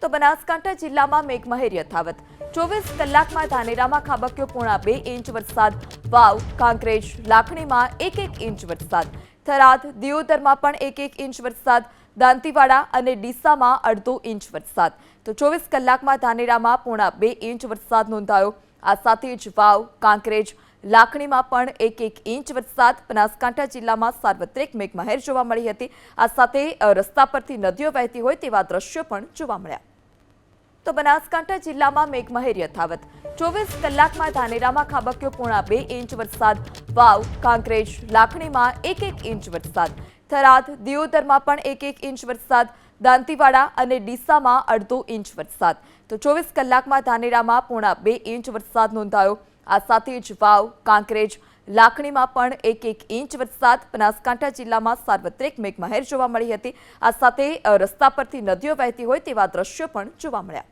તો બનાસકાંઠા જિલ્લામાં મેઘમહેર યથાવત 24 કલાકમાં ધાનેરામાં ખાબક્યો 2.5 ઇંચ વરસાદ, વાવ, કાંકરેજ, લાખણીમાં 1 ઇંચ વરસાદ, થરાદ, દિયોદરમાં પણ 1 ઇંચ વરસાદ, દાંતીવાડા અને ડીસામાં 1/2 ઇંચ વરસાદ. તો 24 કલાકમાં ધાનેરામાં 2.5 ઇંચ વરસાદ નોંધાયો. આ સાથે જ વાવ, કાંકરેજ, લાખણીમાં પણ 1 ઇંચ વરસાદ. બનાસકાંઠા જિલ્લામાં સાર્વત્રિક મેઘમહેર જોવા મળી હતી. આ સાથે રસ્તા પરથી નદીઓ વહેતી હોય તેવા દ્રશ્યો પણ જોવા મળ્યા. તો બનાસકાંઠા જિલ્લામાં મેઘમહેર યથાવત 24 કલાકમાં ધાનેરામાં ખાબક્યો 2.5 ઇંચ વરસાદ, વાવ, કાંકરેજ, લાખણીમાં 1 ઇંચ વરસાદ, થરાદ, દિયોદરમાં પણ 1 ઇંચ વરસાદ, દાંતીવાડા અને ડીસામાં 1/2 ઇંચ વરસાદ. તો 24 કલાકમાં ધાનેરામાં 2.5 ઇંચ વરસાદ નોંધાયો. આ સાથે જ વાવ, કાંકરેજ, લાખણીમાં પણ 1 ઇંચ વરસાદ. બનાસકાંઠા જિલ્લામાં સાર્વત્રિક મેઘમહેર જોવા મળી હતી. આ સાથે રસ્તા પરથી નદીઓ વહેતી હોય તેવા દ્રશ્યો પણ જોવા મળ્યા.